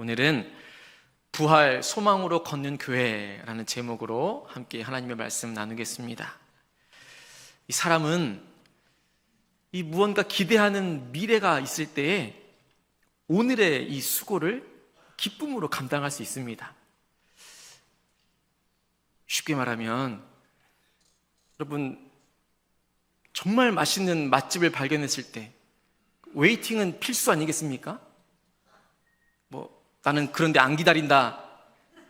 오늘은 부활 소망으로 걷는 교회라는 제목으로 함께 하나님의 말씀 나누겠습니다. 이 사람은 이 무언가 기대하는 미래가 있을 때에 오늘의 이 수고를 기쁨으로 감당할 수 있습니다. 쉽게 말하면 여러분, 정말 맛있는 맛집을 발견했을 때 웨이팅은 필수 아니겠습니까? 나는 그런데 안 기다린다,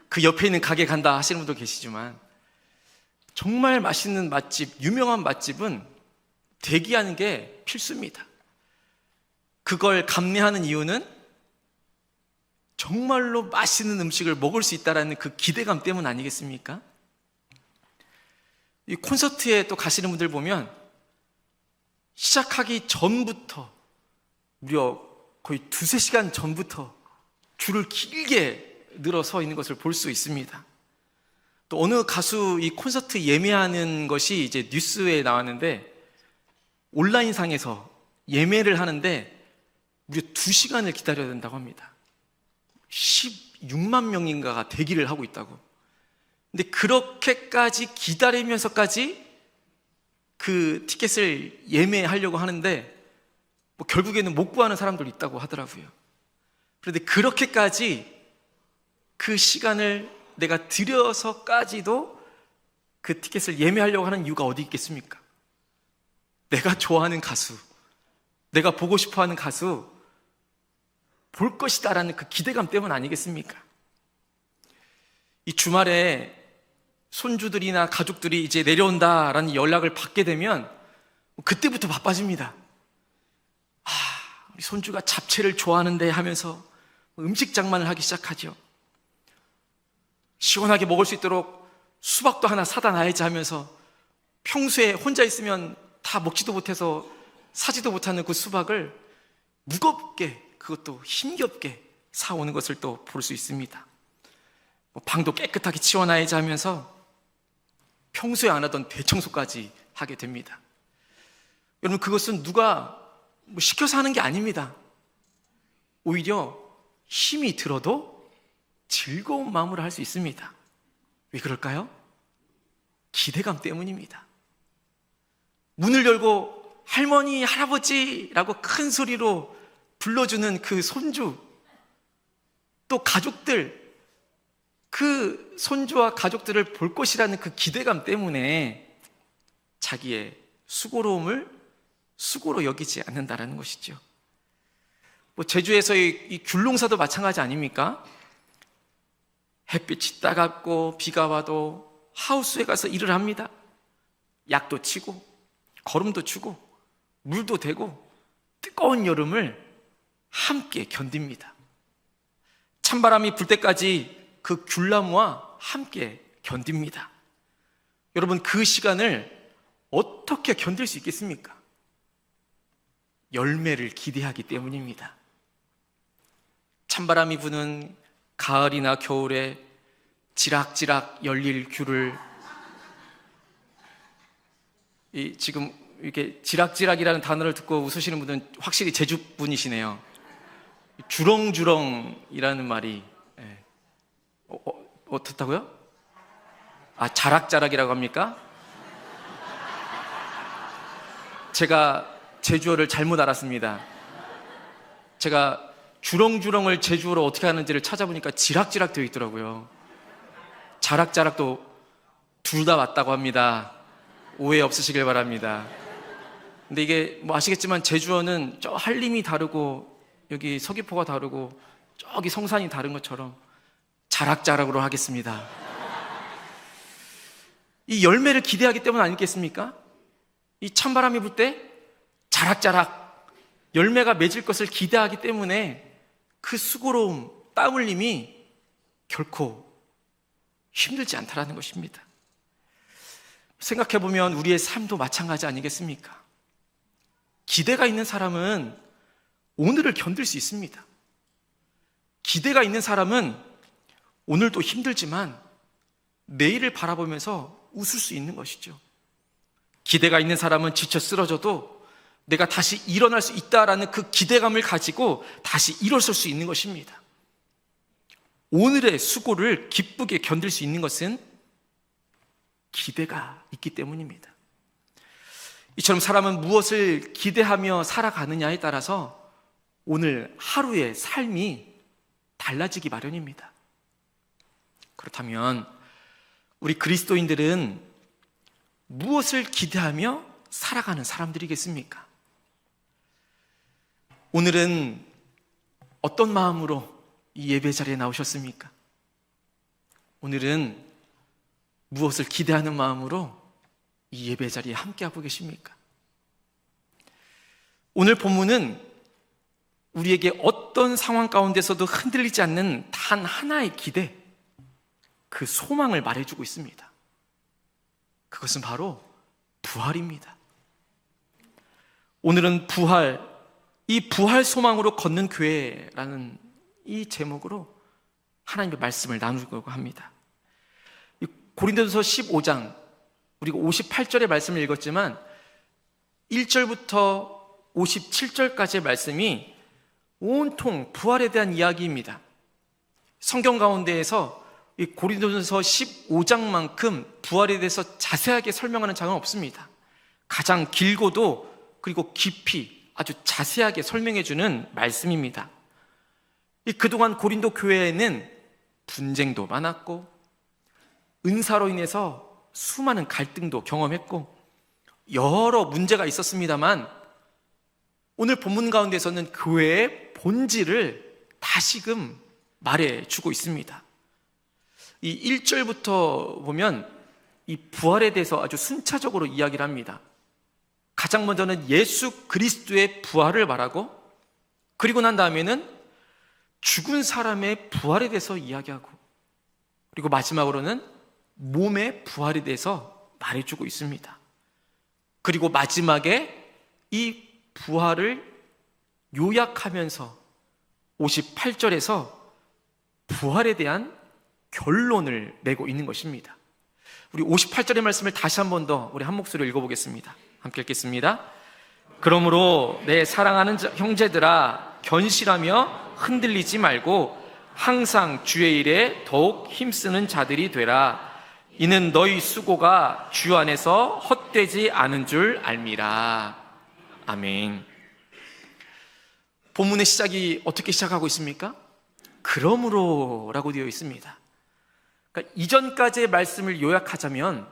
그 옆에 있는 가게 간다 하시는 분도 계시지만, 정말 맛있는 맛집, 유명한 맛집은 대기하는 게 필수입니다. 그걸 감내하는 이유는 정말로 맛있는 음식을 먹을 수 있다는 그 기대감 때문 아니겠습니까? 이 콘서트에 또 가시는 분들 보면 시작하기 전부터, 무려 거의 2-3시간 전부터 줄을 길게 늘어서 있는 것을 볼 수 있습니다. 또 어느 가수 이 콘서트 예매하는 것이 이제 뉴스에 나왔는데, 온라인상에서 예매를 하는데 무려 2시간을 기다려야 된다고 합니다. 16만 명인가가 대기를 하고 있다고. 근데 그렇게까지 기다리면서까지 그 티켓을 예매하려고 하는데 결국에는 못 구하는 사람도 있다고 하더라고요. 그런데 그렇게까지 그 시간을 내가 들여서까지도 그 티켓을 예매하려고 하는 이유가 어디 있겠습니까? 내가 좋아하는 가수, 내가 보고 싶어하는 가수 볼 것이다라는 그 기대감 때문 아니겠습니까? 이 주말에 손주들이나 가족들이 이제 내려온다라는 연락을 받게 되면 그때부터 바빠집니다. 우리 손주가 잡채를 좋아하는데 하면서 음식 장만을 하기 시작하죠. 시원하게 먹을 수 있도록 수박도 하나 사다 놔야지 하면서 평소에 혼자 있으면 다 먹지도 못해서 사지도 못하는 그 수박을 무겁게, 그것도 힘겹게 사오는 것을 또 볼 수 있습니다. 방도 깨끗하게 치워놔야지 하면서 평소에 안 하던 대청소까지 하게 됩니다. 여러분, 그것은 누가 시켜서 하는 게 아닙니다. 오히려 힘이 들어도 즐거운 마음으로 할 수 있습니다. 왜 그럴까요? 기대감 때문입니다. 문을 열고 할머니, 할아버지라고 큰 소리로 불러주는 그 손주, 또 가족들, 그 손주와 가족들을 볼 것이라는 그 기대감 때문에 자기의 수고로움을 수고로 여기지 않는다라는 것이죠. 제주에서의 이 귤농사도 마찬가지 아닙니까? 햇빛이 따갑고 비가 와도 하우스에 가서 일을 합니다. 약도 치고 거름도 주고 물도 대고 뜨거운 여름을 함께 견딥니다. 찬바람이 불 때까지 그 귤나무와 함께 견딥니다. 여러분, 그 시간을 어떻게 견딜 수 있겠습니까? 열매를 기대하기 때문입니다. 찬바람이 부는 가을이나 겨울에 지락지락 열릴 귤을, 지금 이렇게 지락지락이라는 단어를 듣고 웃으시는 분들은 확실히 제주 분이시네요. 주렁주렁이라는 말이 어떻다고요? 자락자락이라고 합니까? 제가 제주어를 잘못 알았습니다. 제가 주렁주렁을 제주어로 어떻게 하는지를 찾아보니까 지락지락 되어 있더라고요. 자락자락도 둘 다 맞다고 합니다. 오해 없으시길 바랍니다. 근데 이게 아시겠지만 제주어는 저 한림이 다르고 여기 서귀포가 다르고 저기 성산이 다른 것처럼 자락자락으로 하겠습니다. 이 열매를 기대하기 때문 아니겠습니까? 이 찬바람이 불 때 자락자락 열매가 맺을 것을 기대하기 때문에 그 수고로움, 땀 흘림이 결코 힘들지 않다라는 것입니다. 생각해보면 우리의 삶도 마찬가지 아니겠습니까? 기대가 있는 사람은 오늘을 견딜 수 있습니다. 기대가 있는 사람은 오늘도 힘들지만 내일을 바라보면서 웃을 수 있는 것이죠. 기대가 있는 사람은 지쳐 쓰러져도 내가 다시 일어날 수 있다라는 그 기대감을 가지고 다시 일어설 수 있는 것입니다. 오늘의 수고를 기쁘게 견딜 수 있는 것은 기대가 있기 때문입니다. 이처럼 사람은 무엇을 기대하며 살아가느냐에 따라서 오늘 하루의 삶이 달라지기 마련입니다. 그렇다면 우리 그리스도인들은 무엇을 기대하며 살아가는 사람들이겠습니까? 오늘은 어떤 마음으로 이 예배 자리에 나오셨습니까? 오늘은 무엇을 기대하는 마음으로 이 예배 자리에 함께하고 계십니까? 오늘 본문은 우리에게 어떤 상황 가운데서도 흔들리지 않는 단 하나의 기대, 그 소망을 말해주고 있습니다. 그것은 바로 부활입니다. 오늘은 부활, 이 부활 소망으로 걷는 교회라는 이 제목으로 하나님의 말씀을 나누려고 합니다. 고린도전서 15장, 우리가 58절의 말씀을 읽었지만 1절부터 57절까지의 말씀이 온통 부활에 대한 이야기입니다. 성경 가운데에서 이 고린도전서 15장만큼 부활에 대해서 자세하게 설명하는 장은 없습니다. 가장 길고도 그리고 깊이 아주 자세하게 설명해주는 말씀입니다. 그동안 고린도 교회에는 분쟁도 많았고 은사로 인해서 수많은 갈등도 경험했고 여러 문제가 있었습니다만 오늘 본문 가운데서는 교회의 본질을 다시금 말해주고 있습니다. 이 1절부터 보면 이 부활에 대해서 아주 순차적으로 이야기를 합니다. 가장 먼저는 예수 그리스도의 부활을 말하고 그리고 난 다음에는 죽은 사람의 부활에 대해서 이야기하고 그리고 마지막으로는 몸의 부활에 대해서 말해주고 있습니다. 그리고 마지막에 이 부활을 요약하면서 58절에서 부활에 대한 결론을 내고 있는 것입니다. 우리 58절의 말씀을 다시 한 번 더 우리 한 목소리로 읽어보겠습니다. 함께 읽겠습니다. 그러므로 내 사랑하는 형제들아 견실하며 흔들리지 말고 항상 주의 일에 더욱 힘쓰는 자들이 되라. 이는 너희 수고가 주 안에서 헛되지 않은 줄 알미라. 아멘. 본문의 시작이 어떻게 시작하고 있습니까? 그러므로 라고 되어 있습니다. 그러니까 이전까지의 말씀을 요약하자면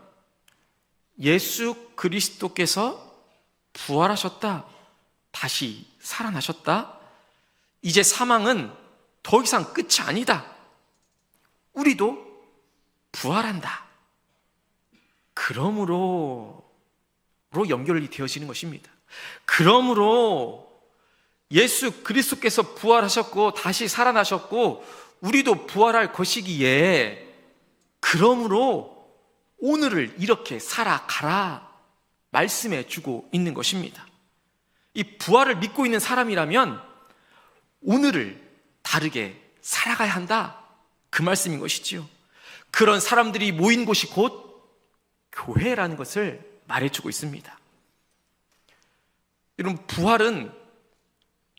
예수 그리스도께서 부활하셨다, 다시 살아나셨다, 이제 사망은 더 이상 끝이 아니다, 우리도 부활한다, 그러므로로 연결이 되어지는 것입니다. 그러므로 예수 그리스도께서 부활하셨고 다시 살아나셨고 우리도 부활할 것이기에 그러므로 오늘을 이렇게 살아가라 말씀해 주고 있는 것입니다. 이 부활을 믿고 있는 사람이라면 오늘을 다르게 살아가야 한다, 그 말씀인 것이지요. 그런 사람들이 모인 곳이 곧 교회라는 것을 말해주고 있습니다. 여러분, 부활은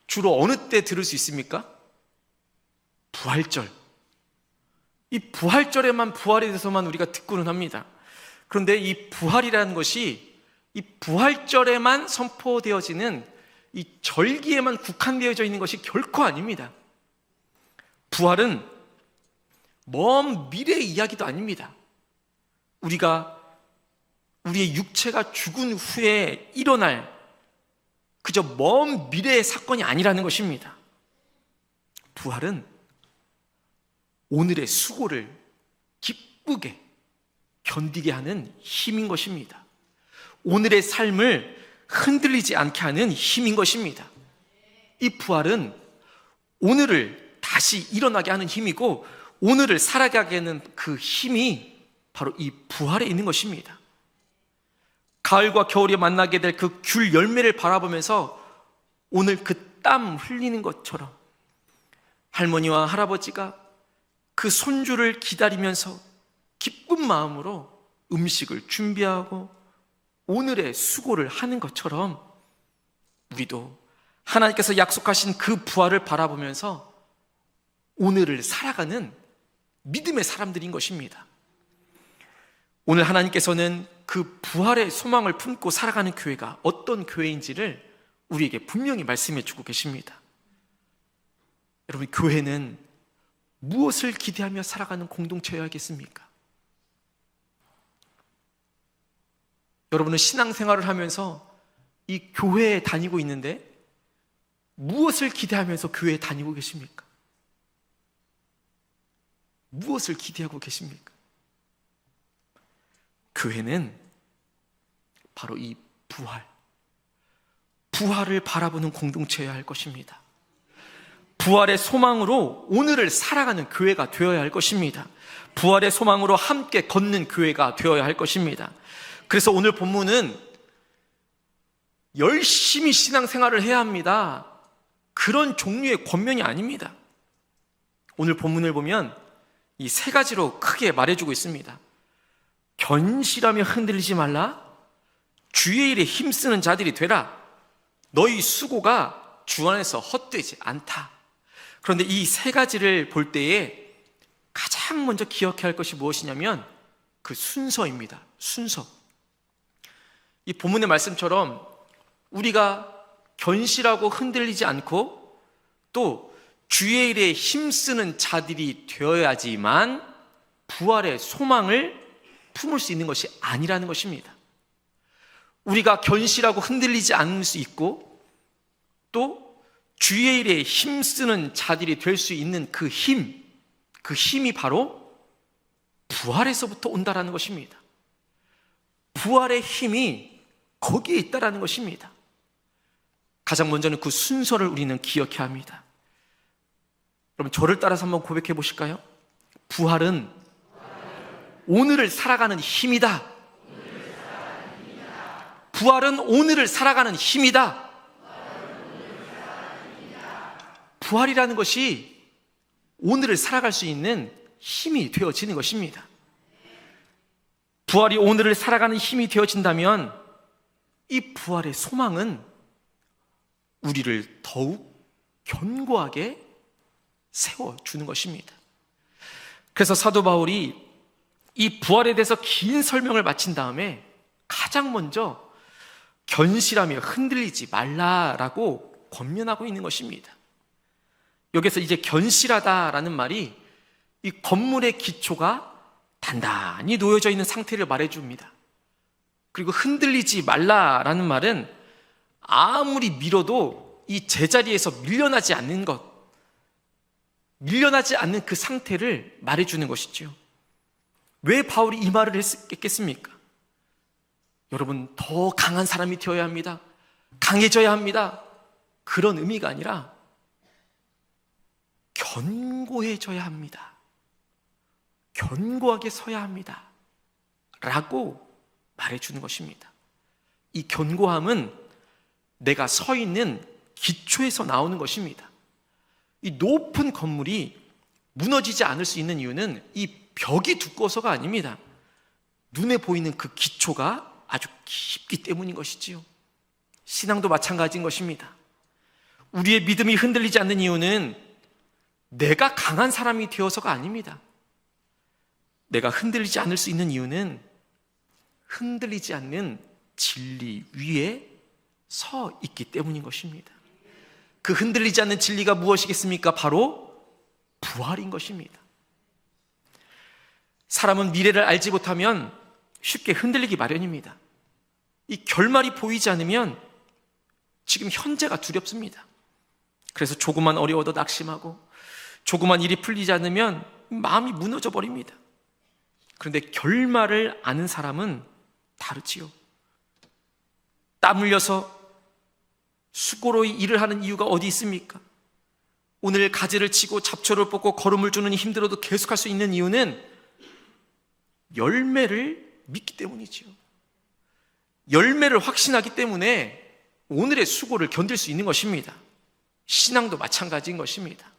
주로 어느 때 들을 수 있습니까? 부활절. 이 부활절에만 부활에 대해서만 우리가 듣고는 합니다. 그런데 이 부활이라는 것이 이 부활절에만 선포되어지는 이 절기에만 국한되어져 있는 것이 결코 아닙니다. 부활은 먼 미래의 이야기도 아닙니다. 우리의 육체가 죽은 후에 일어날 그저 먼 미래의 사건이 아니라는 것입니다. 부활은 오늘의 수고를 기쁘게 견디게 하는 힘인 것입니다. 오늘의 삶을 흔들리지 않게 하는 힘인 것입니다. 이 부활은 오늘을 다시 일어나게 하는 힘이고 오늘을 살아가게 하는 그 힘이 바로 이 부활에 있는 것입니다. 가을과 겨울에 만나게 될 그 귤 열매를 바라보면서 오늘 그 땀 흘리는 것처럼 할머니와 할아버지가 그 손주를 기다리면서 기쁜 마음으로 음식을 준비하고 오늘의 수고를 하는 것처럼 우리도 하나님께서 약속하신 그 부활을 바라보면서 오늘을 살아가는 믿음의 사람들인 것입니다. 오늘 하나님께서는 그 부활의 소망을 품고 살아가는 교회가 어떤 교회인지를 우리에게 분명히 말씀해 주고 계십니다. 여러분, 교회는 무엇을 기대하며 살아가는 공동체여야겠습니까? 여러분은 신앙생활을 하면서 이 교회에 다니고 있는데 무엇을 기대하면서 교회에 다니고 계십니까? 무엇을 기대하고 계십니까? 교회는 바로 이 부활을 바라보는 공동체여야 할 것입니다. 부활의 소망으로 오늘을 살아가는 교회가 되어야 할 것입니다. 부활의 소망으로 함께 걷는 교회가 되어야 할 것입니다. 그래서 오늘 본문은 열심히 신앙생활을 해야 합니다, 그런 종류의 권면이 아닙니다. 오늘 본문을 보면 이 세 가지로 크게 말해주고 있습니다. 견실하며 흔들리지 말라. 주의 일에 힘쓰는 자들이 되라. 너희 수고가 주 안에서 헛되지 않다. 그런데 이 세 가지를 볼 때에 가장 먼저 기억해야 할 것이 무엇이냐면 그 순서입니다. 순서. 이 본문의 말씀처럼 우리가 견실하고 흔들리지 않고 또 주의 일에 힘쓰는 자들이 되어야지만 부활의 소망을 품을 수 있는 것이 아니라는 것입니다. 우리가 견실하고 흔들리지 않을 수 있고 또 주의 일에 힘쓰는 자들이 될 수 있는 그 힘이 바로 부활에서부터 온다라는 것입니다. 부활의 힘이 거기에 있다라는 것입니다. 가장 먼저는 그 순서를 우리는 기억해야 합니다. 여러분, 저를 따라서 한번 고백해 보실까요? 부활은 오늘을 살아가는 힘이다. 부활은 오늘을 살아가는 힘이다. 부활이라는 것이 오늘을 살아갈 수 있는 힘이 되어지는 것입니다. 부활이 오늘을 살아가는 힘이 되어진다면 이 부활의 소망은 우리를 더욱 견고하게 세워주는 것입니다. 그래서 사도 바울이 이 부활에 대해서 긴 설명을 마친 다음에 가장 먼저 견실하며 흔들리지 말라라고 권면하고 있는 것입니다. 여기서 이제 견실하다라는 말이 이 건물의 기초가 단단히 놓여져 있는 상태를 말해줍니다. 그리고 흔들리지 말라라는 말은 아무리 밀어도 이 제자리에서 밀려나지 않는 것, 밀려나지 않는 그 상태를 말해주는 것이죠. 왜 바울이 이 말을 했겠습니까? 여러분, 더 강한 사람이 되어야 합니다, 강해져야 합니다, 그런 의미가 아니라 견고해져야 합니다, 견고하게 서야 합니다 라고 말해주는 것입니다. 이 견고함은 내가 서 있는 기초에서 나오는 것입니다. 이 높은 건물이 무너지지 않을 수 있는 이유는 이 벽이 두꺼워서가 아닙니다. 눈에 보이는 그 기초가 아주 깊기 때문인 것이지요. 신앙도 마찬가지인 것입니다. 우리의 믿음이 흔들리지 않는 이유는 내가 강한 사람이 되어서가 아닙니다. 내가 흔들리지 않을 수 있는 이유는 흔들리지 않는 진리 위에 서 있기 때문인 것입니다. 그 흔들리지 않는 진리가 무엇이겠습니까? 바로 부활인 것입니다. 사람은 미래를 알지 못하면 쉽게 흔들리기 마련입니다. 이 결말이 보이지 않으면 지금 현재가 두렵습니다. 그래서 조금만 어려워도 낙심하고 조그만 일이 풀리지 않으면 마음이 무너져 버립니다. 그런데 결말을 아는 사람은 다르지요. 땀 흘려서 수고로이 일을 하는 이유가 어디 있습니까? 오늘 가지를 치고 잡초를 뽑고 거름을 주는 힘들어도 계속할 수 있는 이유는 열매를 믿기 때문이지요. 열매를 확신하기 때문에 오늘의 수고를 견딜 수 있는 것입니다. 신앙도 마찬가지인 것입니다.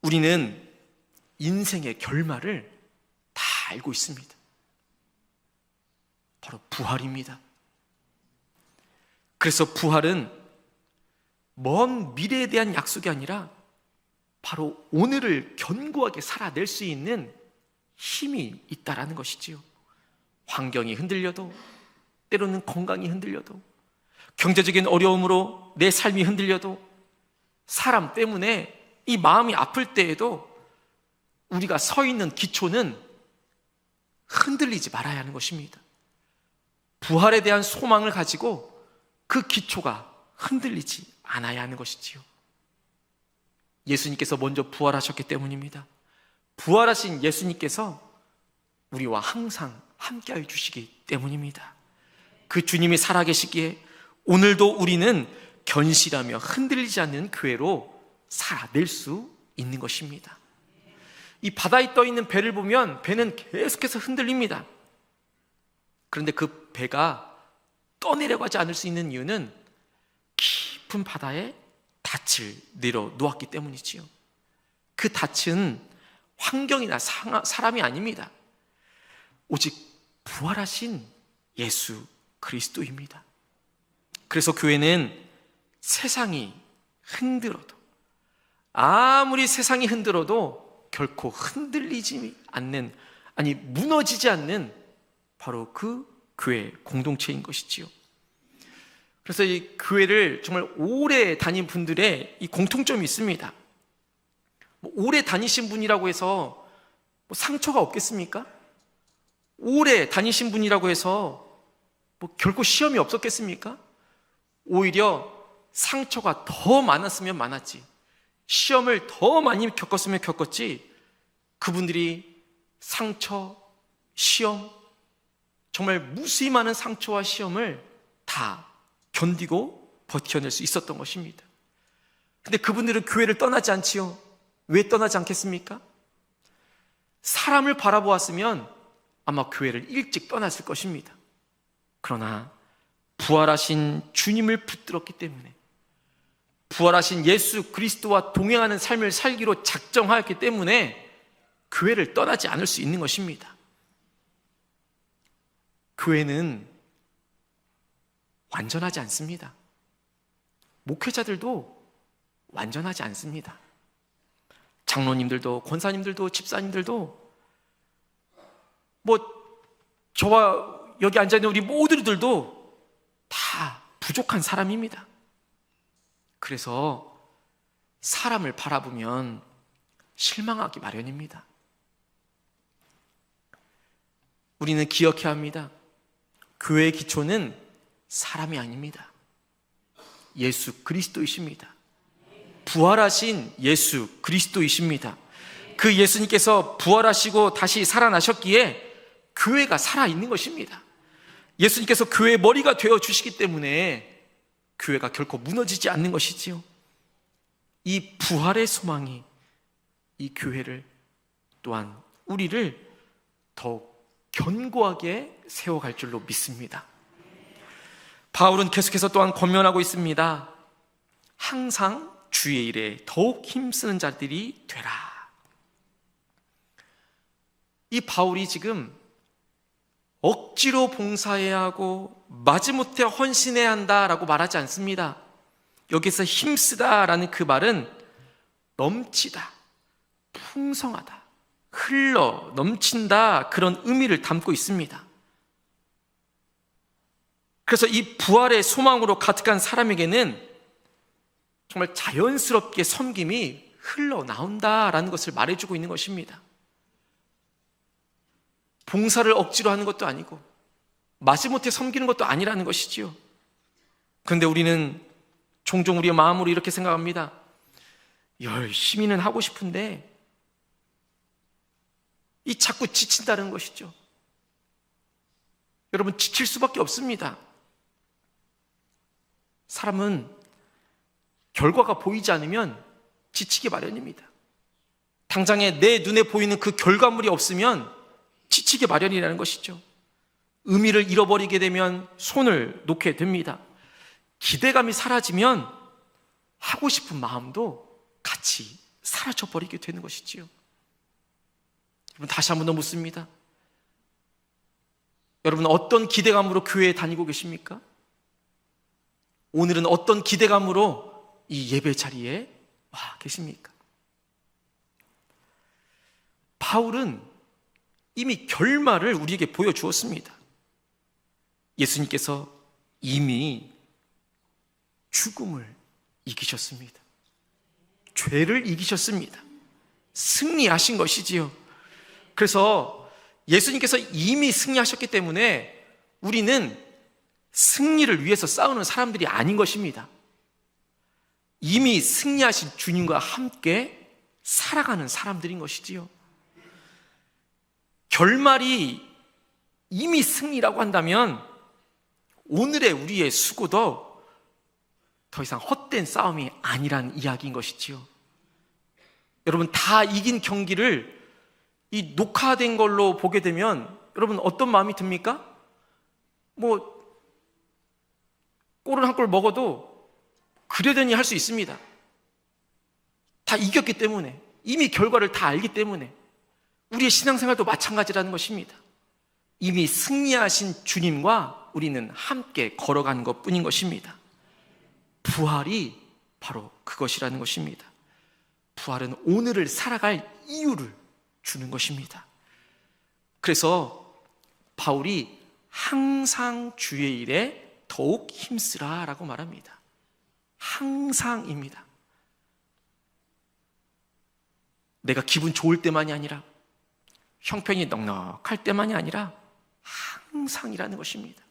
우리는 인생의 결말을 다 알고 있습니다. 바로 부활입니다. 그래서 부활은 먼 미래에 대한 약속이 아니라 바로 오늘을 견고하게 살아낼 수 있는 힘이 있다라는 것이지요. 환경이 흔들려도, 때로는 건강이 흔들려도, 경제적인 어려움으로 내 삶이 흔들려도, 사람 때문에 이 마음이 아플 때에도 우리가 서 있는 기초는 흔들리지 말아야 하는 것입니다. 부활에 대한 소망을 가지고 그 기초가 흔들리지 않아야 하는 것이지요. 예수님께서 먼저 부활하셨기 때문입니다. 부활하신 예수님께서 우리와 항상 함께하여 주시기 때문입니다. 그 주님이 살아계시기에 오늘도 우리는 견실하며 흔들리지 않는 교회로 살아낼 수 있는 것입니다. 이 바다에 떠 있는 배를 보면 배는 계속해서 흔들립니다. 그런데 그 배가 떠내려가지 않을 수 있는 이유는 깊은 바다에 닻을 내려 놓았기 때문이지요. 그 닻은 환경이나 사람이 아닙니다. 오직 부활하신 예수 그리스도입니다. 그래서 교회는 세상이 흔들어도, 아무리 세상이 흔들어도 결코 흔들리지 않는, 아니 무너지지 않는 바로 그 교회 공동체인 것이지요. 그래서 이 교회를 정말 오래 다닌 분들의 이 공통점이 있습니다. 오래 다니신 분이라고 해서 상처가 없겠습니까? 오래 다니신 분이라고 해서 결코 시험이 없었겠습니까? 오히려 상처가 더 많았으면 많았지, 시험을 더 많이 겪었으면 겪었지, 그분들이 상처, 시험, 정말 무수히 많은 상처와 시험을 다 견디고 버텨낼 수 있었던 것입니다. 근데 그분들은 교회를 떠나지 않지요. 왜 떠나지 않겠습니까? 사람을 바라보았으면 아마 교회를 일찍 떠났을 것입니다. 그러나 부활하신 주님을 붙들었기 때문에, 부활하신 예수 그리스도와 동행하는 삶을 살기로 작정하였기 때문에 교회를 떠나지 않을 수 있는 것입니다. 교회는 완전하지 않습니다. 목회자들도 완전하지 않습니다. 장로님들도, 권사님들도, 집사님들도, 저와 여기 앉아있는 우리 모두들도 다 부족한 사람입니다. 그래서 사람을 바라보면 실망하기 마련입니다. 우리는 기억해야 합니다. 교회의 기초는 사람이 아닙니다. 예수 그리스도이십니다. 부활하신 예수 그리스도이십니다. 그 예수님께서 부활하시고 다시 살아나셨기에 교회가 살아있는 것입니다. 예수님께서 교회의 머리가 되어주시기 때문에 교회가 결코 무너지지 않는 것이지요. 이 부활의 소망이 이 교회를, 또한 우리를 더욱 견고하게 세워갈 줄로 믿습니다. 바울은 계속해서 또한 권면하고 있습니다. 항상 주의 일에 더욱 힘쓰는 자들이 되라. 이 바울이 지금 억지로 봉사해야 하고 마지못해 헌신해야 한다라고 말하지 않습니다. 여기서 힘쓰다라는 그 말은 넘치다, 풍성하다, 흘러 넘친다, 그런 의미를 담고 있습니다. 그래서 이 부활의 소망으로 가득한 사람에게는 정말 자연스럽게 섬김이 흘러나온다라는 것을 말해주고 있는 것입니다. 봉사를 억지로 하는 것도 아니고 마지못해 섬기는 것도 아니라는 것이지요. 그런데 우리는 종종 우리의 마음으로 이렇게 생각합니다. 열심히는 하고 싶은데 이 자꾸 지친다는 것이죠. 여러분, 지칠 수밖에 없습니다. 사람은 결과가 보이지 않으면 지치기 마련입니다. 당장에 내 눈에 보이는 그 결과물이 없으면 지치기 마련이라는 것이죠. 의미를 잃어버리게 되면 손을 놓게 됩니다. 기대감이 사라지면 하고 싶은 마음도 같이 사라져버리게 되는 것이지요. 여러분, 다시 한 번 더 묻습니다. 여러분, 어떤 기대감으로 교회에 다니고 계십니까? 오늘은 어떤 기대감으로 이 예배 자리에 와 계십니까? 바울은 이미 결말을 우리에게 보여주었습니다. 예수님께서 이미 죽음을 이기셨습니다. 죄를 이기셨습니다. 승리하신 것이지요. 그래서 예수님께서 이미 승리하셨기 때문에 우리는 승리를 위해서 싸우는 사람들이 아닌 것입니다. 이미 승리하신 주님과 함께 살아가는 사람들인 것이지요. 결말이 이미 승리라고 한다면 오늘의 우리의 수고도 더 이상 헛된 싸움이 아니란 이야기인 것이지요. 여러분, 다 이긴 경기를 이 녹화된 걸로 보게 되면 여러분 어떤 마음이 듭니까? 골을 한 골 먹어도 그러려니 할 수 있습니다. 다 이겼기 때문에, 이미 결과를 다 알기 때문에. 우리의 신앙생활도 마찬가지라는 것입니다. 이미 승리하신 주님과 우리는 함께 걸어가는 것뿐인 것입니다. 부활이 바로 그것이라는 것입니다. 부활은 오늘을 살아갈 이유를 주는 것입니다. 그래서 바울이 항상 주의 일에 더욱 힘쓰라 라고 말합니다. 항상입니다. 내가 기분 좋을 때만이 아니라, 형편이 넉넉할 때만이 아니라 항상이라는 것입니다.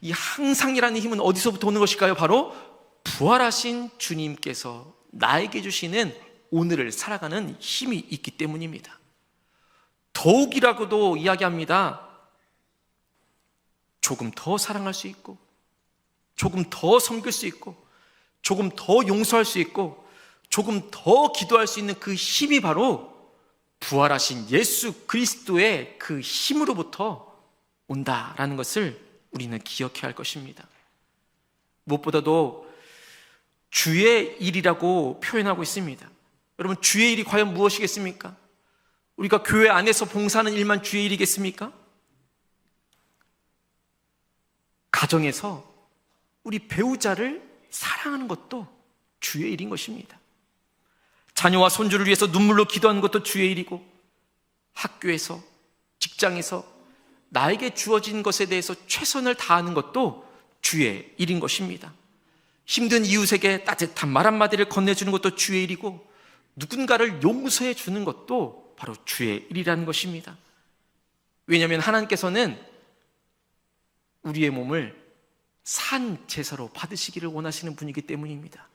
이 항상이라는 힘은 어디서부터 오는 것일까요? 바로 부활하신 주님께서 나에게 주시는 오늘을 살아가는 힘이 있기 때문입니다. 더욱이라고도 이야기합니다. 조금 더 사랑할 수 있고, 조금 더 섬길 수 있고, 조금 더 용서할 수 있고, 조금 더 기도할 수 있는 그 힘이 바로 부활하신 예수 그리스도의 그 힘으로부터 온다라는 것을 우리는 기억해야 할 것입니다. 무엇보다도 주의 일이라고 표현하고 있습니다. 여러분, 주의 일이 과연 무엇이겠습니까? 우리가 교회 안에서 봉사하는 일만 주의 일이겠습니까? 가정에서 우리 배우자를 사랑하는 것도 주의 일인 것입니다. 자녀와 손주를 위해서 눈물로 기도하는 것도 주의 일이고, 학교에서, 직장에서 나에게 주어진 것에 대해서 최선을 다하는 것도 주의 일인 것입니다. 힘든 이웃에게 따뜻한 말 한마디를 건네주는 것도 주의 일이고, 누군가를 용서해 주는 것도 바로 주의 일이라는 것입니다. 왜냐하면 하나님께서는 우리의 몸을 산 제사로 받으시기를 원하시는 분이기 때문입니다.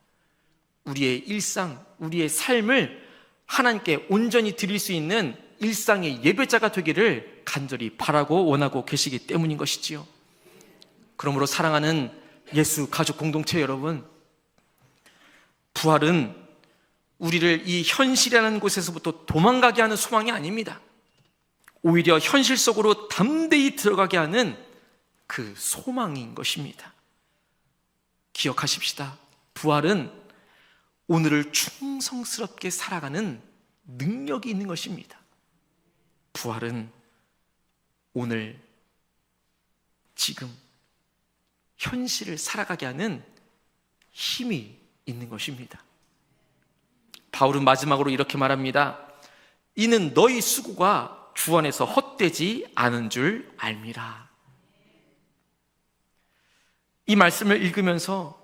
우리의 일상, 우리의 삶을 하나님께 온전히 드릴 수 있는 일상의 예배자가 되기를 간절히 바라고 원하고 계시기 때문인 것이지요. 그러므로 사랑하는 예수 가족 공동체 여러분, 부활은 우리를 이 현실이라는 곳에서부터 도망가게 하는 소망이 아닙니다. 오히려 현실 속으로 담대히 들어가게 하는 그 소망인 것입니다. 기억하십시다. 부활은 오늘을 충성스럽게 살아가는 능력이 있는 것입니다. 부활은 오늘, 지금, 현실을 살아가게 하는 힘이 있는 것입니다. 바울은 마지막으로 이렇게 말합니다. 이는 너희 수고가 주 안에서 헛되지 않은 줄 알미라. 이 말씀을 읽으면서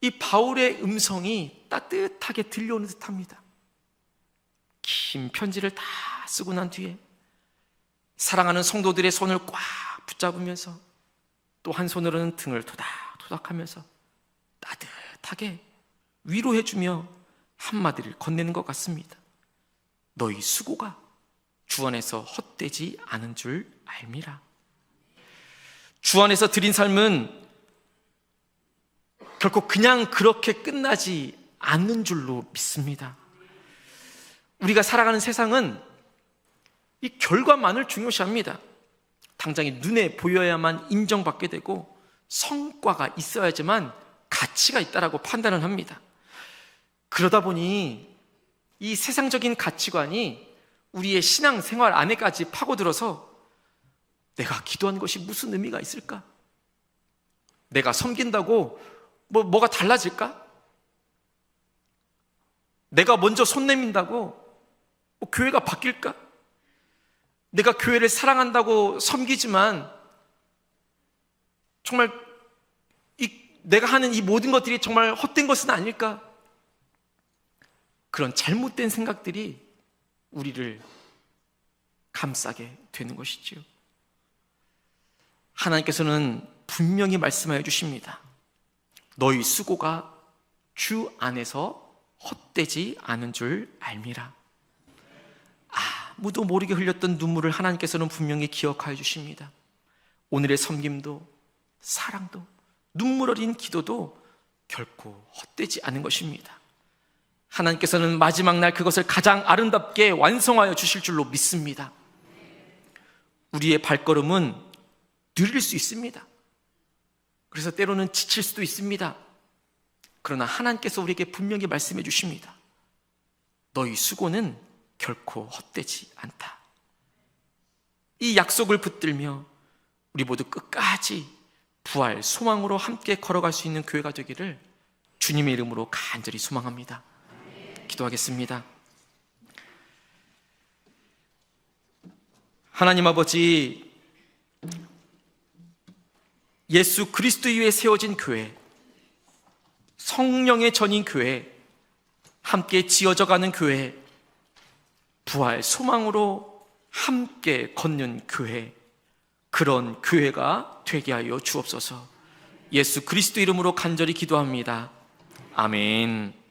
이 바울의 음성이 따뜻하게 들려오는 듯합니다. 긴 편지를 다 쓰고 난 뒤에 사랑하는 성도들의 손을 꽉 붙잡으면서 또 한 손으로는 등을 토닥토닥하면서 따뜻하게 위로해주며 한마디를 건네는 것 같습니다. 너희 수고가 주 안에서 헛되지 않은 줄 알미라. 주 안에서 드린 삶은 결코 그냥 그렇게 끝나지 않는 줄로 믿습니다. 우리가 살아가는 세상은 이 결과만을 중요시합니다. 당장에 눈에 보여야만 인정받게 되고 성과가 있어야지만 가치가 있다라고 판단을 합니다. 그러다 보니 이 세상적인 가치관이 우리의 신앙생활 안에까지 파고들어서 내가 기도한 것이 무슨 의미가 있을까? 내가 섬긴다고 뭐가 달라질까? 내가 먼저 손 내민다고 교회가 바뀔까? 내가 교회를 사랑한다고 섬기지만 정말 내가 하는 이 모든 것들이 정말 헛된 것은 아닐까? 그런 잘못된 생각들이 우리를 감싸게 되는 것이지요. 하나님께서는 분명히 말씀하여 주십니다. 너희 수고가 주 안에서 헛되지 않은 줄 알미라. 아무도 모르게 흘렸던 눈물을 하나님께서는 분명히 기억하여 주십니다. 오늘의 섬김도 사랑도 눈물 어린 기도도 결코 헛되지 않은 것입니다. 하나님께서는 마지막 날 그것을 가장 아름답게 완성하여 주실 줄로 믿습니다. 우리의 발걸음은 느릴 수 있습니다. 그래서 때로는 지칠 수도 있습니다. 그러나 하나님께서 우리에게 분명히 말씀해 주십니다. 너희 수고는 결코 헛되지 않다. 이 약속을 붙들며 우리 모두 끝까지 부활, 소망으로 함께 걸어갈 수 있는 교회가 되기를 주님의 이름으로 간절히 소망합니다. 기도하겠습니다. 하나님 아버지, 예수 그리스도 위에 세워진 교회, 성령의 전인 교회, 함께 지어져가는 교회, 부활, 소망으로 함께 걷는 교회, 그런 교회가 되게 하여 주옵소서. 예수 그리스도 이름으로 간절히 기도합니다. 아멘.